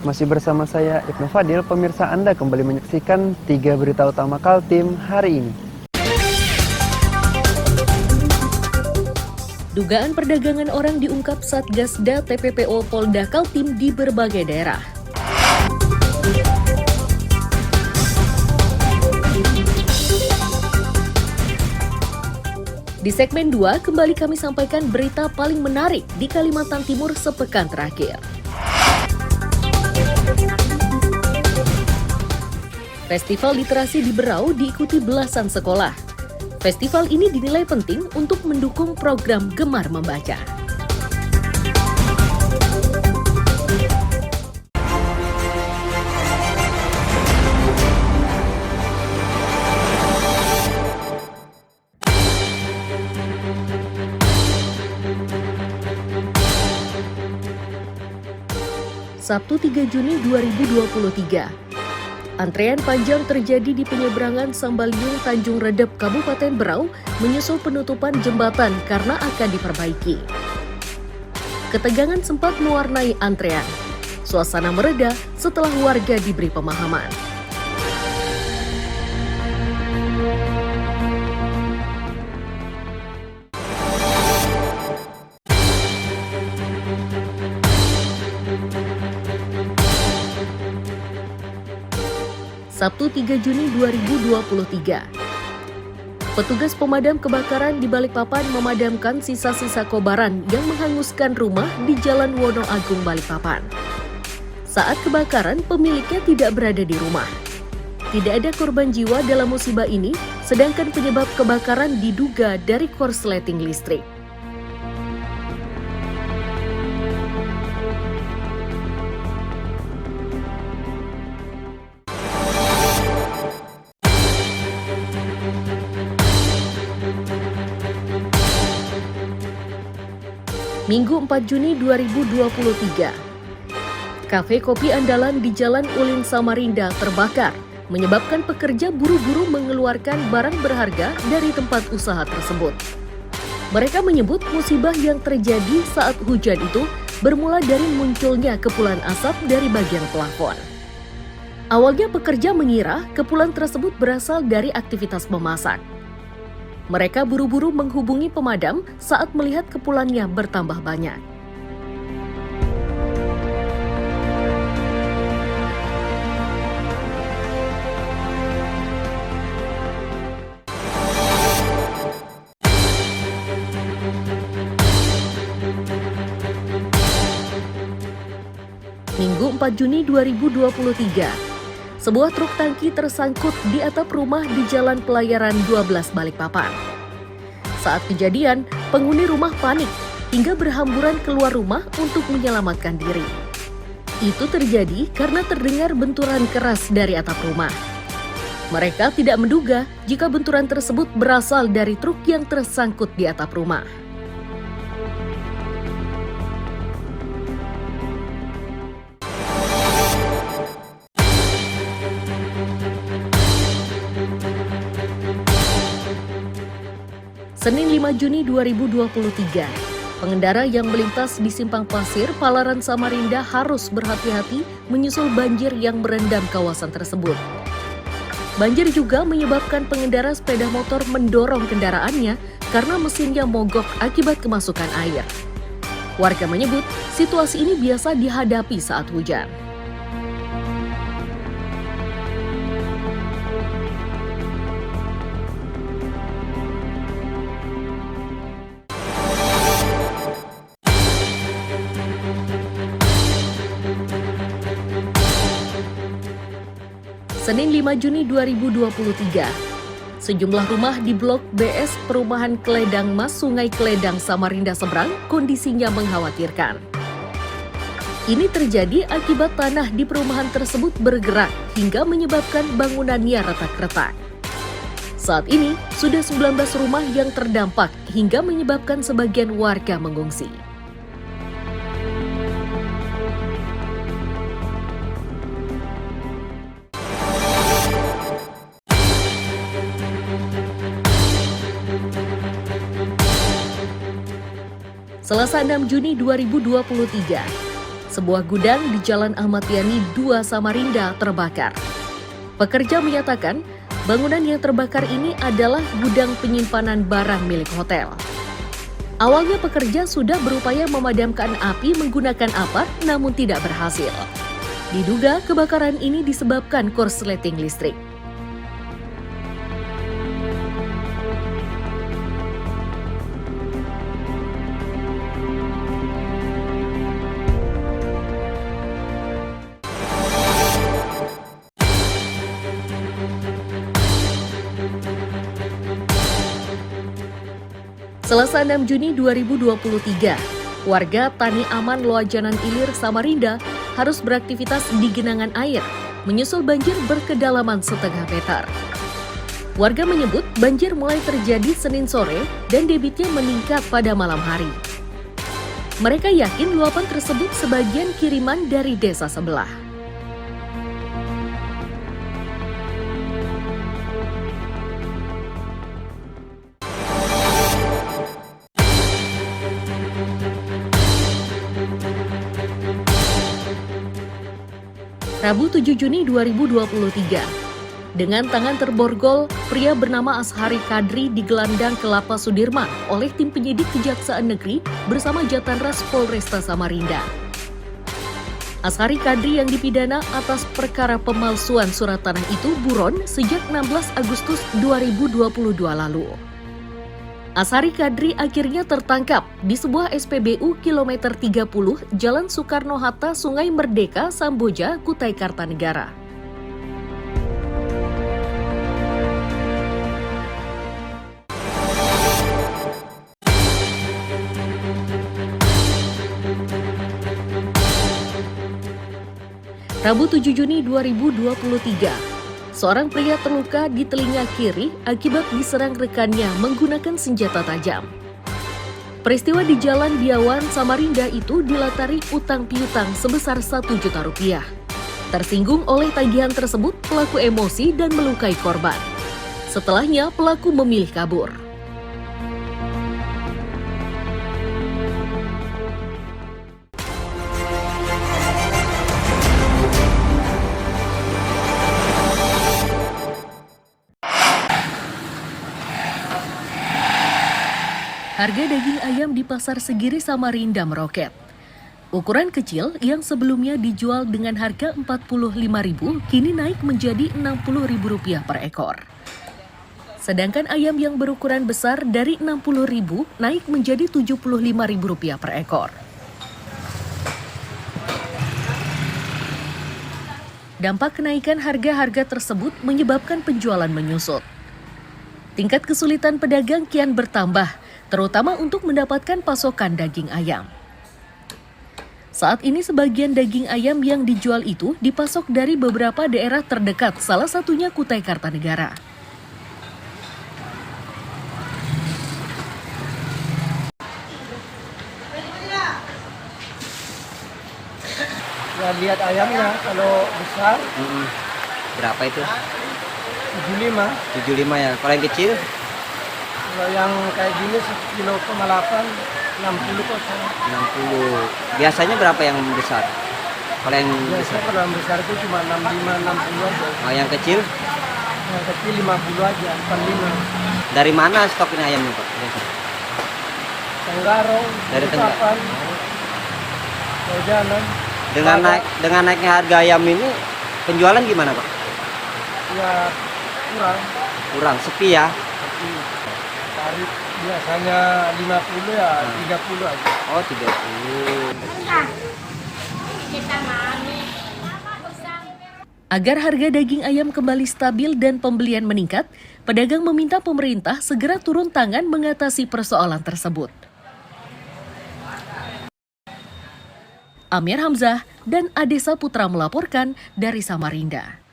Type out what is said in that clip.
Masih bersama saya Ibnu Fadil, pemirsa Anda kembali menyaksikan 3 berita utama Kaltim hari ini. Dugaan perdagangan orang diungkap Satgasda TPPO Polda Kaltim di berbagai daerah. Di segmen 2, kembali kami sampaikan berita paling menarik di Kalimantan Timur sepekan terakhir. Festival literasi di Berau diikuti belasan sekolah. Festival ini dinilai penting untuk mendukung program Gemar Membaca. Sabtu 3 Juni 2023. Antrean panjang terjadi di penyeberangan Sambaliung Tanjung Redep, Kabupaten Berau, menyusul penutupan jembatan karena akan diperbaiki. Ketegangan sempat mewarnai antrean. Suasana mereda setelah warga diberi pemahaman. Sabtu 3 Juni 2023. Petugas pemadam kebakaran di Balikpapan memadamkan sisa-sisa kobaran yang menghanguskan rumah di Jalan Wono Agung, Balikpapan. Saat kebakaran, pemiliknya tidak berada di rumah. Tidak ada korban jiwa dalam musibah ini, sedangkan penyebab kebakaran diduga dari korsleting listrik. Minggu 4 Juni 2023. Kafe kopi andalan di Jalan Ulin Samarinda terbakar, menyebabkan pekerja buru-buru mengeluarkan barang berharga dari tempat usaha tersebut. Mereka menyebut musibah yang terjadi saat hujan itu bermula dari munculnya kepulan asap dari bagian plafon. Awalnya pekerja mengira kepulan tersebut berasal dari aktivitas memasak. Mereka buru-buru menghubungi pemadam saat melihat kepulannya bertambah banyak. Minggu 4 Juni 2023. Sebuah truk tangki tersangkut di atap rumah di Jalan Pelayaran 12 Balikpapan. Saat kejadian, penghuni rumah panik hingga berhamburan keluar rumah untuk menyelamatkan diri. Itu terjadi karena terdengar benturan keras dari atap rumah. Mereka tidak menduga jika benturan tersebut berasal dari truk yang tersangkut di atap rumah. Senin 5 Juni 2023, pengendara yang melintas di Simpang Pasir, Palaran Samarinda harus berhati-hati menyusul banjir yang merendam kawasan tersebut. Banjir juga menyebabkan pengendara sepeda motor mendorong kendaraannya karena mesinnya mogok akibat kemasukan air. Warga menyebut situasi ini biasa dihadapi saat hujan. Senin 5 Juni 2023, sejumlah rumah di Blok BS Perumahan Kledang Mas Sungai Kledang Samarinda Seberang kondisinya mengkhawatirkan. Ini terjadi akibat tanah di perumahan tersebut bergerak hingga menyebabkan bangunannya retak-retak. Saat ini, sudah 19 rumah yang terdampak hingga menyebabkan sebagian warga mengungsi. Selasa 6 Juni 2023, sebuah gudang di Jalan Ahmad Yani 2 Samarinda terbakar. Pekerja menyatakan bangunan yang terbakar ini adalah gudang penyimpanan barang milik hotel. Awalnya pekerja sudah berupaya memadamkan api menggunakan apar namun tidak berhasil. Diduga kebakaran ini disebabkan korsleting listrik. Selasa 6 Juni 2023, warga Tani Aman Loajanan Ilir, Samarinda harus beraktivitas di genangan air, menyusul banjir berkedalaman setengah meter. Warga menyebut banjir mulai terjadi Senin sore dan debitnya meningkat pada malam hari. Mereka yakin luapan tersebut sebagian kiriman dari desa sebelah. Rabu 7 Juni 2023, dengan tangan terborgol, pria bernama Ashari Kadri digelandang ke Lapas Sudirman oleh tim penyidik Kejaksaan Negeri bersama Jatanras Polresta Samarinda. Ashari Kadri yang dipidana atas perkara pemalsuan surat tanah itu buron sejak 16 Agustus 2022 lalu. Ashari Kadri akhirnya tertangkap di sebuah SPBU kilometer 30 Jalan Soekarno-Hatta, Sungai Merdeka, Samboja, Kutai Kartanegara. Rabu 7 Juni 2023, seorang pria terluka di telinga kiri akibat diserang rekannya menggunakan senjata tajam. Peristiwa di Jalan Biawan, Samarinda itu dilatari utang piutang sebesar 1 juta rupiah. Tersinggung oleh tagihan tersebut, pelaku emosi dan melukai korban. Setelahnya, pelaku memilih kabur. Harga daging ayam di Pasar Segiri Samarinda meroket. Ukuran kecil yang sebelumnya dijual dengan harga Rp45.000 kini naik menjadi Rp60.000 per ekor. Sedangkan ayam yang berukuran besar dari Rp60.000 naik menjadi Rp75.000 per ekor. Dampak kenaikan harga-harga tersebut menyebabkan penjualan menyusut. Tingkat kesulitan pedagang kian bertambah, terutama untuk mendapatkan pasokan daging ayam. Saat ini sebagian daging ayam yang dijual itu dipasok dari beberapa daerah terdekat, salah satunya Kutai Kartanegara. Ya, lihat ayamnya, kalau besar Berapa itu? 75, 75 ya. Kalau yang kecil? kalau yang kayak gini 1,8 kilo, 60 kok. 60. Biasanya berapa yang besar? Kalau yang besar? Biasanya kalau yang besar itu cuma 65, 60 aja. Oh, yang kecil? Yang kecil 50 aja, 45. Dari mana stok ini ayamnya, Pak? Tenggarong, Dari Tenggarong. Ucapan, Jalan. Dengan naiknya harga ayam ini, penjualan gimana, Pak? Ya kurang. Kurang, sepi ya? Tarif biasanya 50 ya 30 aja. Oh, 30. Agar harga daging ayam kembali stabil dan pembelian meningkat, pedagang meminta pemerintah segera turun tangan mengatasi persoalan tersebut. Amir Hamzah dan Adesa Putra melaporkan dari Samarinda.